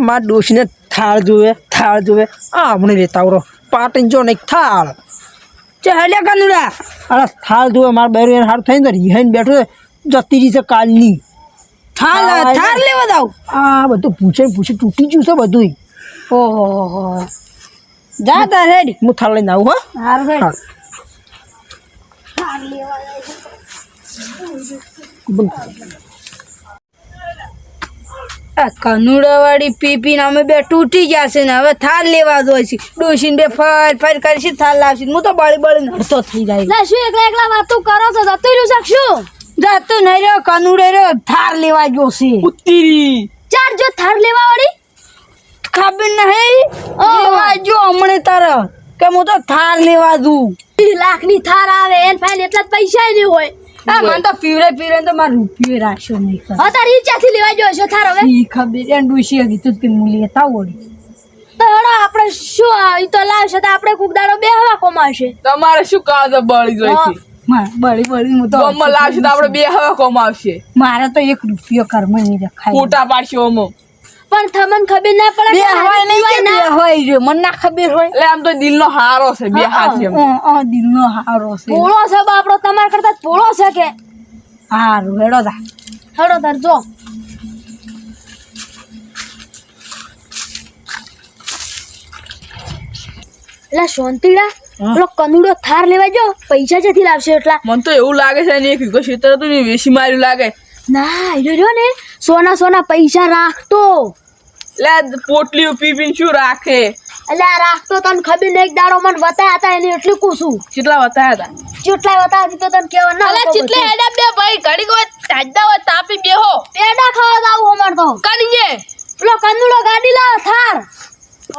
માર ડોશીને થાળ જોવે આપણે લેતા આવરો પાટીને જો નહીં થાળ ચાલે કાનુડા અરે થાળ જોવે મારા બેરું હાર થઈને તો રિહાઈને બેઠો જતી રહી છે કાલની થાળ લેવા દાવ આ બધું પૂછે તૂટી ગયું છે બધું ઓહો જા તાર હેડ હું થાળ લઈને આવું હો હાર હેડ આ કનુડાવાળી પીપીને અમે બે તૂટી ગયા છે ને હવે થાર લેવા જોઈએ છે ડોશીને બે ફર કરીશું થાર લાવશે હું તો બળી નડતો થઈ જાય શું એકલા વાતો કરો છો જતું રહ્યું શકશું જતું નહીં રહ્યો કનુડે રહ્યો થાર લેવા જોશે ઉત્તીરી ચાર જો થાર લેવા વાળી ખબર નહીં લેવા જો હમણે તારા કે હું તો થાર લેવા દઉં 2 લાખની થાર આવે એને ફાઇલ એટલા પૈસા નહીં હોય હા મને તો પીવરે તો માર રૂપિયો રાખ્યો નહીં હા તારી ઈચ્છાથી લેવા જો છો થાર હવે ઈ ખબર એન ડુશી કીધું કે હું લેતા ઓડી તો હડો આપણે શું ઈ તો લાવશે તો આપણે કોક દાડો બે હવા કોમાશે તમારે શું કામ બળી જોઈ છે બળી હું તો ગોમમાં લાવશે તો આપણે બે હવા કમાવશે મારે તો 1 રૂપિયો કર્મ નહીં રખાય ફોટા પાડશે ઓમો પણ તમને ખબર ના પડે બે હોય નહીં કે બે હોય રે મને ના ખબર હોય એટલે આમ તો દિલનો હારો છે બે હાથ છે દિલનો હારો છે પોળો છે બાપડો તમાર કરતા પોળો છે કે હારું હેડો તાર જો એલા શાંતિડા પેલો કનુડો થાર લેવા જો પૈસા જથી લાવશે એટલા મને તો એવું લાગે છે ને એક વિકો ક્ષેત્ર તો વેસી માર્યું લાગે ના જો ને સોના પૈસા રાખતો એટલે પોટલી પીપીને શું રાખે એટલે આ રાખતો તને ખબર નહીં એક દાડો મને બતાયા હતા એને એટલું કુશું કેટલા બતાયા હતા કેટલા બતાયા તો તને કેવા ના અલા કેટલે હેડા બે ભાઈ ઘડી કોઈ તાજદા હોય તાપી બેહો પેડા ખાવા જાવ અમાર તો કાઢીએ પેલો કંદુડો ગાડી લાવ થાર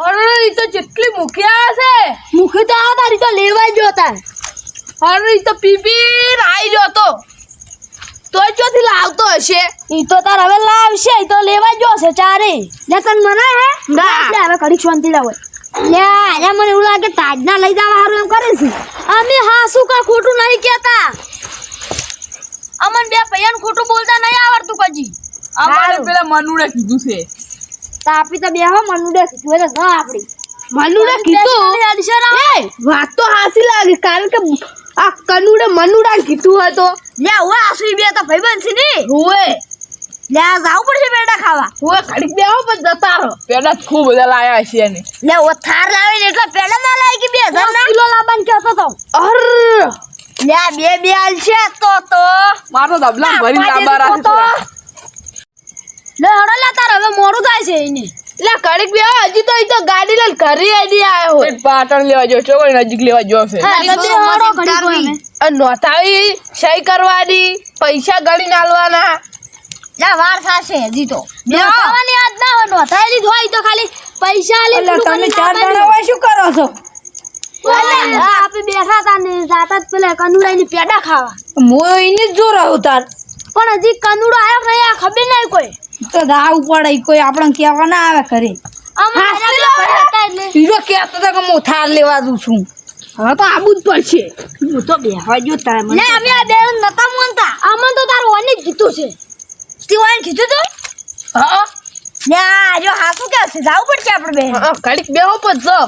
અરે ઈ તો જેટલી મુખ્યા છે મુખી તો આ તારી તો લેવા જ જોતા અરે ઈ તો પીપી રાઈ જતો તો ચોથી લાવતો હશે ઈ તો તાર હવે લાવશે ઈ તો લેવા જ જોશે ચારે ને તન મને હે ના હવે ઘડી શાંતિ લાવ લે આ મને એવું લાગે તાજના લઈ જવા હારું એમ કરે છે અમે હાસુ કા ખોટું નહીં કહેતા અમન બે પૈયાન ખોટું બોલતા નહીં આવડતું કજી અમારે પેલા મનુડે કીધું છે તાપી તો બે હો મનુડે કીધું એટલે ના આપડી મનુડે કીધું એ વાત તો હાસી લાગે કારણ કે આ કનુડે મનુડા કીધું હોય તો લે હવે આસુઈ બે તો ભાઈબંધ છે ને હોવે લે જાવ પડશે પેડા ખાવા હોવે ઘડીક બેહો પણ જતા રહો પેડા ખૂબ બધા લાયા છે ને લે ઓ થાર લાવીને એટલે પેડા ના લાવી કે 2000 ના કિલો લાવવાનું કહેતો તો અર લે બે આલ છે તો મારો દબલા ભરી લાંબા રાખે લે હડો લે તાર હવે મોડું થાય છે એને લે ઘડીક બેહો હજી તો ઈ તો ગાડી લઈને ઘરે આડી આયો હોય પાટણ લેવા જો ચોકડી નજીક લેવા જો છે હા તો હડો ઘડી અને નોતાવી સહી કરવાની પૈસા ગણીને આલવાના લે વાર થાશે હજી તો નોતાવાની યાદ ના હોય નોતાયેલી જ હોય તો ખાલી પૈસા લે તમે 4 જણા હોય શું કરો છો આપણે બેઠા તા ને જાતા પેલા કનુડાની પેડા ખાવા મોઈને જ જો રહ્યો તાર પણ હજી કનુડો આયો નહીં આ ખબર નહીં કોઈ તો દાવ પડે કોઈ આપણને કહેવા ના આવે ઘરે હીરો કહેતો તો કે હું થાર લેવા દઉં છું હવે તો આબુ જ પડશે હું તો બેહવા જો તારે મને અમે આ બેન નતા મોનતા અમન તો તાર ઓને જ કીધું છે તીવાન કીધું તો હા ના જો હાસુ કે છે જાવ પડશે આપણે બેન ઘડીક બેહો પણ જો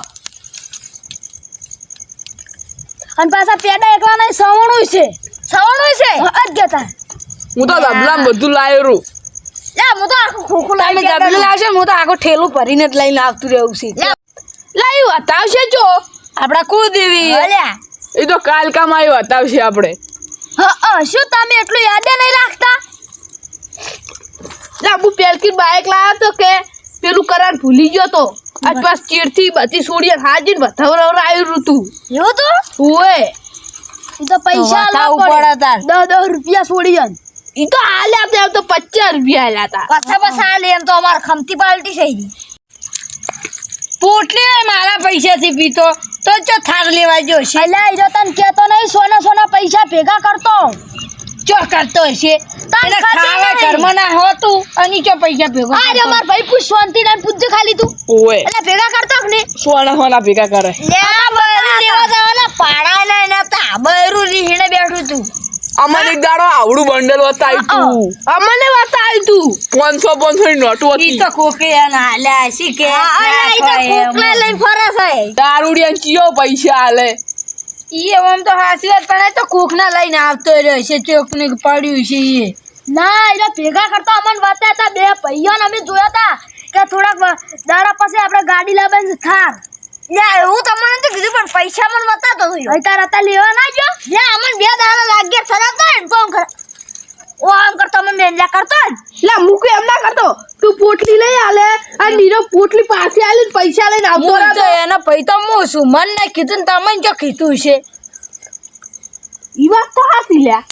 અને પાછા પેડા એકલા નહીં સવણું છે અજ્ઞતા હું તો દબલા બધું લાયો રૂ લે હું તો આખું ખોખું લાવી દબલું લાવશે હું તો આખું ઠેલું ભરીને જ લઈને આવતું રહેવું છે લાયું હતાવશે જો આપડા કુળદેવી અલ્યા એ તો કાલ કામ આવ્યો હતાવશે આપણે શું તમે એટલું યાદ નહીં રાખતા લાબુ પેલકી બાઇક લાવ્યો તો કે પેલું કરાર ભૂલી ગયો તો આજ પાસ ચીડથી બધી સોડીએ હાજીન બથવર આવ્યું તું એવું તો ઓએ એ તો પૈસા લાવ પડે તાર 10 રૂપિયા છોડી જન ઈ તો આલ્યા તે તો 50 રૂપિયા આલ્યા હતા પાછા લે એમ તો અમાર ખમતી પાલટી થઈ ગઈ પોટલી મારા પૈસાથી પીતો તો ચો થાર લેવા જો છે અલ્યા ઈરો તન કેતો નહીં સોના પૈસા ભેગા કરતો ચો કરતો છે તને ખાવા ઘરમાં ના હોતું અને ચો પૈસા ભેગો આ રે માર ભાઈ પૂછ શાંતિ ને પૂછજે ખાલી તું ઓએ એટલે ભેગા કરતો કે ને સોના ભેગા કરે લે બૈરું લેવા જવાના પાડા નતા બૈરું રીહીને બેઠું તું અમને એક દાડો આવડું બંડલ બતાવ્યું તું અમને બતાવ્યું તું 500 ની નોટો ઈ હતી તો કોકરિયાના હાલ્યા શી કે કોકલા લઈને ફરે છે દારૂડિયા ચિયો પૈસા આલે ઈ આમ તો હાસી વાત પણ એ તો કોકના લઈને આવતો રહ્યો છે ચોકને પડ્યું છે ઈ ના એટલે ભેગા કરતા અમને બતાવ્યા હતા બે ભાઈઓને અમે જોયા હતા કે થોડાક દાડા પછી આપણે ગાડી લાવવાની થાર યા હું તમને તો કીધું પણ પૈસા મને બતાતો હતો તારા હતા લેવા ના જો યા અમને 2 દાડા લાગ્યા સરાતા ને તો ઓ આમ કરતો મને બેંજા કરતો લા મૂકે એમ ના કરતો તું પોટલી લઈ આલે અને નીરો પોટલી પાસે આલે ને પૈસા લઈને આવતો હું તો રહે એનો પૈતો હું છું મન ને કીધું ને તમને જો કીધું છે ઈ વાત તો હાસી લ્યા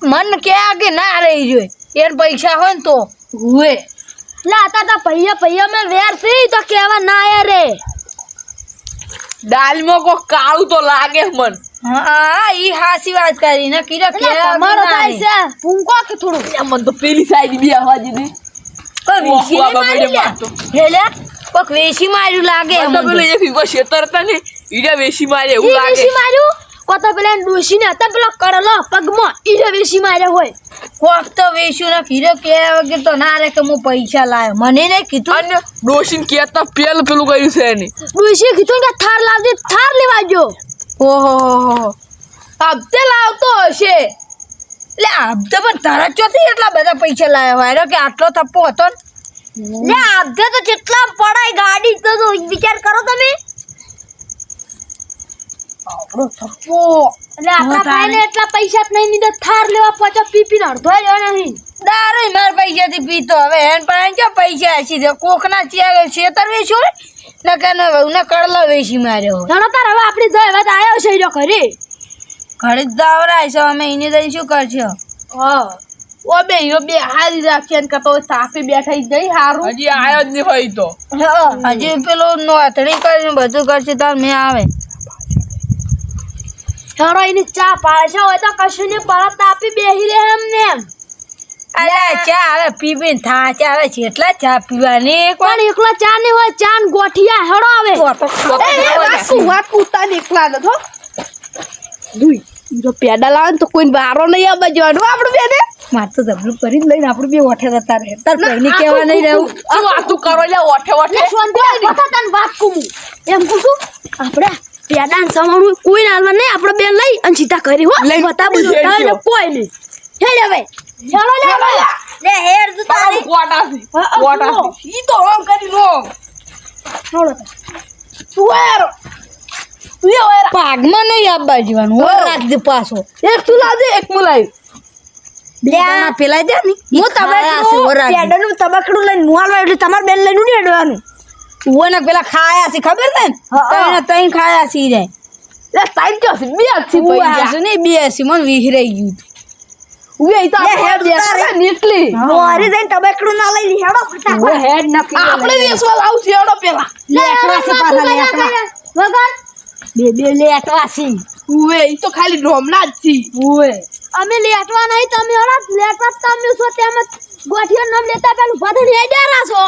મન કે આગે ના રહી જોઈ એને પૈસા હોય ને તો હુએ લા તા પૈયા મે વેર થી તો કેવા ના આયા રે દાલમાં કોઈ કાળું તો લાગે મન હા ઈ હાસી વાત કરી ને કીધું કે તમારો થાય છે પૂંકો કે થોડું મન તો પેલી સાઈડ બી આવવા દીધી કોઈ વેશી બાબા મારી લે મારતો. હેલે કોક વેશી માર્યું લાગે તો પેલો એક ઈકો શેતર હતા ને ઈરા વેશી મારે એવું લાગે વેશી માર્યું કોતો પેલા ડોશી ને હતા પેલો કરલો પગમાં ઈ વેશી માર્યા હોય કોક તો વેશ્યું ને કીધું કે વગર તો ના રે કે હું પૈસા લાવ્યો મને નહીં કીધું અને ડોશીન કેતા પેલું કર્યું છે એની ડોશી કીધું કે થાર લાવજે થાર લેવા જો ઓહો હપ્તે લાવતો હશે એટલે આપતો પણ તારા ચોથી એટલા બધા પૈસા લાવ્યા હોય કે આટલો થપ્પો હતો ને લે આપતો તો કેટલા પડાય ગાડી તો વિચાર કરો તમે આપણો થપ્પો એટલે આપણા ભાઈને એટલા પૈસા જ નહીં નીધે થાર લેવા પચો પીપીને અડધો રહ્યો નહીં દારૂ મારા પૈસાથી પીતો હવે એને પણ ક્યાં પૈસા હસી દે કોકના ચિયા છેતર વેચ્યો હોય ને કે ને કડલો વેચી માર્યો હોય જાણો તાર હવે આપણી જય વાત આવ્યો છે એનો ઘરે ઘરે જ દાવરાય છે અમે એને દઈ શું કરશો હા ઓ બે હારી રાખી ને કતો સાફી બેઠા જઈ હારું હજી આયો જ નહીં ભાઈ તો હજી પેલું નોથણી કરીને બધું કરશે તાર મેં આવે હેરો એની ચા પાડશે હોય તો કશું ને પરત આપી બેહી રહે એમને એમ અરે ચા હવે પી પીને થા ચા હવે કેટલા ચા પીવાની પણ એકલો ચા ને હોય ચા ને ગોઠિયા હેડો આવે વાત પૂછતા એકલા ન થો દુઈ ઈરો પેડા લાવે ને તો કોઈ બારો નહીં આવવા જવાનું આપણું બેને માર તો જબલું કરી જ લઈને આપણે બે ઓઠે જતા રહે તાર પહેલી કહેવા નહીં રહેવું શું વાતું કરો લે ઓઠે ઓઠે તને વાત કું એમ કું આપણે પેડા ને સમાણું કોઈ નાલવા નહીં આપણે બેન લઈ અને સીધા કરી હો બતા બધું કોઈ નહીં હેડ હવે ચાલો લે લે હેર તું તારી કોટાથી ઈ તો આમ કરી લો ચાલો તું યાર તું યાર પાગમાં નહીં આપવા જીવાનું ઓર રાખજે પાછો એક તું લાવજે એક હું લાવી લે પેલા દે ને હું પેડાનું તબકડું લઈને મુહાલવા એટલે તમારે બેન લઈને ઉડી હેડવાનું ઓને પેલા ખાયા છે ખબર છે ને તઈ ખાયા છે રે લે ટાઈમ તો બે છે ઉવા છે ને બે છે મને વિહરાઈ ગયું ઉવે તો હેડ દેખા નીકળી મોરી જઈને તબકડું ના લઈ હેડો ફટાફટ હેડ નકી આપણે વેસવા લાવ છે હેડો પેલા લેટવા છે પાછા લેટવા વગર બે લેટવા છે ઉવે ઈ તો ખાલી ડોમના જ છી ઉવે અમે લેટવા નહીં તમે હળા લેટવા તમે છો તેમ ગોઠિયો નામ લેતા પેલું ભાદન હેડ્યા છો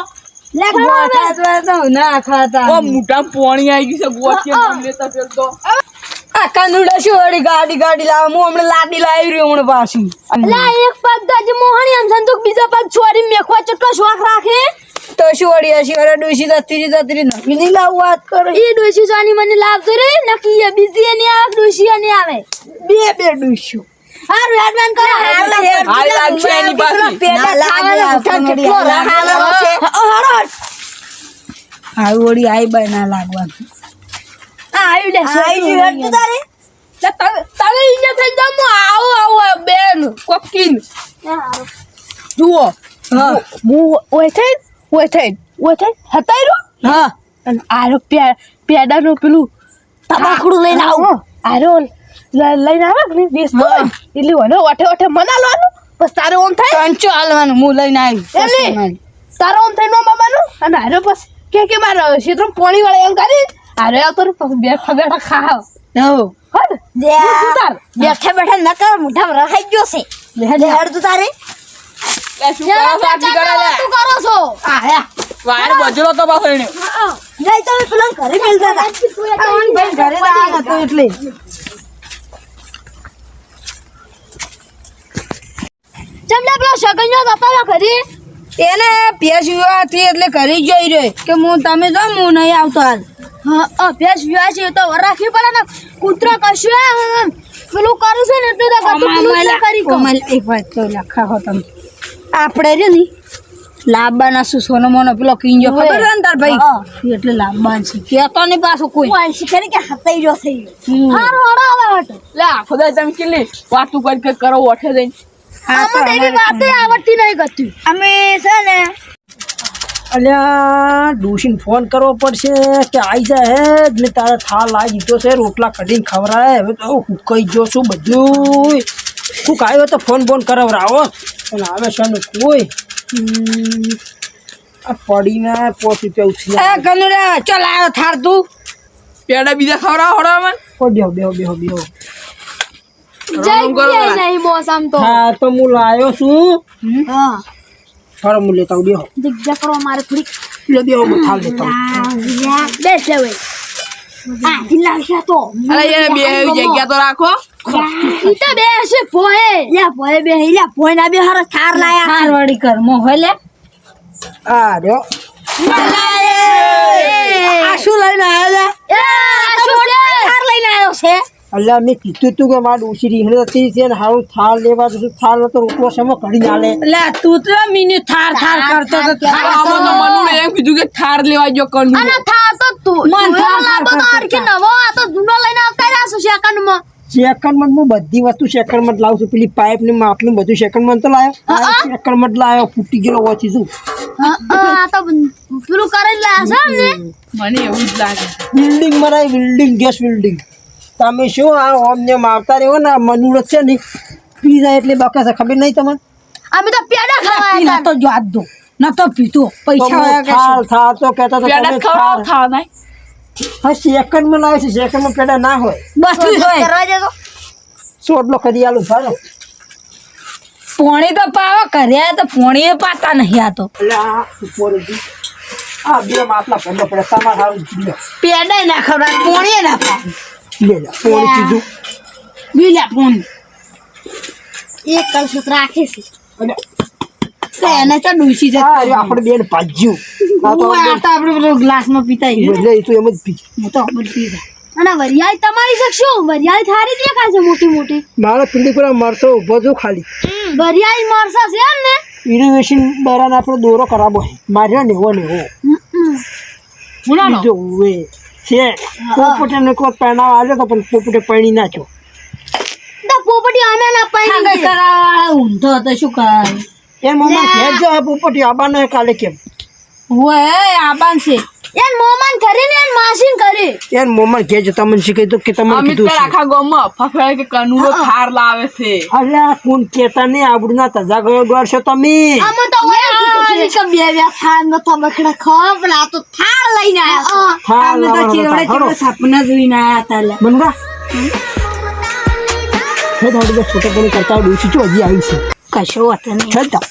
લે ગોઠા તો ના ખાતા ઓ મોટા પોણી આવી ગયું છે ગોઠિયા નામ લેતા ફેર તો આ કાનુડા શું વળી ગાડી લાવ હું હમણાં લાડી લાવી રહ્યો હમણાં પાછી લા એક પગ ગજ મોહણી આમ સંતુક બીજો પગ છોરી મેખવા ચટલો શોખ રાખે તો શું વળી હસી અરે ડોસી તત્રી નવી નહીં લાવ વાત કરે ઈ ડોશી સોની મને લાવતો રે નકી એ બીજી એ ની આવે ડોશી એ ની આવે બે ડોસ્યું હારું હેડવાન કરો હાલ લાગશે એની પાછી પેડા ખાવાનો કેટલો રહાલો છે હારું વળી આઈ બાય ના લાગવાનું આવી લે આઈ હેડ તારે તમે ઈને થઈ જાવ હું આવો બેન કોકીન જુઓ હા હું ઓય થઈ હતાયરો હા અને આરો પેડાનું પેલું તબાકડું લઈને આવું આરો લઈને આવે કે નહીં બેસતો હોય એટલે ઓને ઓઠે મનાલવાનું બસ તારે ઓમ થાય કંચો હાલવાનું હું લઈને આવી તારો ઓમ થાય નો બાબાનું અને આરો બસ કે મારે ક્ષેત્ર પોણી વાળા એમ કરી આરે આવતો ને પછી બેઠા ખાવ હો હદ બેઠા બેઠા નકર મોઢામાં રખાઈ ગયો છે હેડ તું તારે શું કરો છો આટલી કરે લે તું કરો છો આયા વાયર બજરો તો પાછો એને નહીં તો પેલા ઘરે મિલતા હતા ઘરે ના હતો એટલે એટલે પેલો સગન્યો જતો રહ્યો ઘરે એને પેશ વિવાહથી એટલે ઘરે જ જઈ રહ્યો કે હું તમે જાઓ હું નહીં આવતો હાલ. હા અભ્યાસ વિવાહ છે તો વર રાખવી પડે ને કૂતરો કશું પેલું કરું છે ને એટલે તો પેલું જ કરી કહું. એક વાત તો લખા હો તમે આપણે રે ની લાંબાના શું સોનો મોનો પેલો કિંજો ખબર છે ને તાર ભાઈ એટલે લાંબા છે કહેતો નહીં પાછું કોઈ કોઈ શીખે કે હતાઈ જો થઈ ગયો હાર હોડો આવે હટ લે આખો દાડો તમે કેટલી વાતું કરી કરો ઓઠે જઈને. આમાં એવી વાતે આવડતી નહીં કરતી અમે છે ને અલ્યા ડોશીને ફોન કરવો પડશે કે આવી જાય હે ને તારે થાળ લાવી દીધો છે રોટલા કઢીને ખવડાય હવે તો હુકાઈ ગયો છું બધું કુક આવ્યો તો ફોન કરાવરાવો પણ આવે છે ને કોઈ આ પડીને 5 રૂપિયા ઉછળી એ કનુરા ચાલ આવ્યો થાર તું પેડા બીજા ખવડાવો હળવા બેહો જય ગુરુ નહીં મોસમ તો હા તો હું લાવ્યો છું હા ફળ હું લેતા આવું બેહો જગ્યા કરો મારે થોડી લે બેહો હું થાળ લેતા આવું બેસ લે ભાઈ આ હિલાશા તો અરે યાર બે જગ્યા તો રાખો. ઈ તો બેસે ભોય લે ભોય બે લે ભોય ના બે હારો થાર લાયા થાર વળી ઘરમાં હોય લે આ રહ્યો આ શું લઈને આવ્યા એ આ શું છે થાર લઈને આવ્યો છે અલ્યા મેં કીધું તું કે મારી ડોશી રીહણ હતી છે ને હારું થાળ લેવા જશું થાળ તો રોટલો સમો કઢી ના લે લે તું તો મિની થાર કરતો તો આમાં તો મનુને એમ કીધું કે થાર લેવા જો કનું. અને થાર તો તું મન થાર લાંબો તો હરકે નવો આ તો જૂનો લઈને આવતા રહ્યા છું સેકન્ડમાં સેકન્ડમાં હું બધી વસ્તુ સેકન્ડમાં જ લાવું છું પેલી પાઇપ ને માટલું બધું સેકન્ડમાં તો લાવ્યો સેકન્ડમાં જ લાવ્યો ફૂટી ગયેલો ઓછી છું આ તો પેલું કરી લાયા છે ને મને એવું જ લાગે. બિલ્ડિંગ બનાવી બિલ્ડિંગ ગેસ બિલ્ડિંગ તમે શું આ ઓમને મારતા રહ્યો ને આ મનુરત છે ને પીઝા એટલે બકા છે ખબર નહીં તમને અમે તો પેડા પી ખાવા તો જો આજ દો ન તો પીતો પૈસા વાળા કે થાળ થાળ તો કહેતા હતા પેડા તમે ખવડાવો થાળ થાળ નહીં. હા સેકન્ડમાં લાવે છે સેકન્ડમાં પેડા ના હોય બધું હોય કરવા દેજો સોટલો કરી આલું ચાલો પોણી તો પાવા કર્યા તો પોણી પાતા નહીં આ તો એટલે આ ઉપર આ બે માટલા ભરવા પડે તમારે સારું જીલો પેડા ના ખવડાવ પોણી ના પાવ લે લે પોણી કીધું બીલા પોણી એક કલસુત રાખે છે અને તો એને તો ડૂસી આ જતો રહ્યો આપણે બેન ભાજ્યું આ તો આ તો આપણે પેલો ગ્લાસમાં પીતા એટલે એ તો એમ જ પી હું તો બધું પીધા અને વરિયાળી તમારી શકશો વરિયાળી થારી દેખાય છે મોટી મોટી મારા પિંડી પર મરતો ઉભો છું ખાલી વરિયાળી મરસા છે એમ ને ઇનોવેશન બરાને આપણો દોરો કરાવો માર્યો ને એવો હુનાનો બીજો વે છે પોપટને કોઈ પહેણાવ આવ્યો તો પણ પોપટે પહેણી નાખ્યો તો પોપટી અમે ના પાઈ કઈ કરાવવા ઊંધો હતો શું કરાય એ મમ્મા ઘેર જો આ પોપટી આબાને કાલે કેમ હોય આબાન છે એન મોમાન કરે ને એન માસીન કરે યાર મમ્મા ઘેર જો તમને શીખી તો કે તમને અમિત કીધું તાર આખા ગામમાં ફફડાય કે કનુરો થાર લાવે છે. અલ્યા કોણ કેતા નહીં આબડુના તજા ગયો દોડશો તમે અમે તો ઓય કીધું છે બે થાર ન તો બખડા ખપલા તો થાર લઈને આયા હા અમે તો ચેવડે ચેવડે સપના જોઈને આયા હતા લે બનગા હે દાદા છોટા પણ કરતા ડોસી ચો હજી આવી છે કશો હતો નહીં છતાં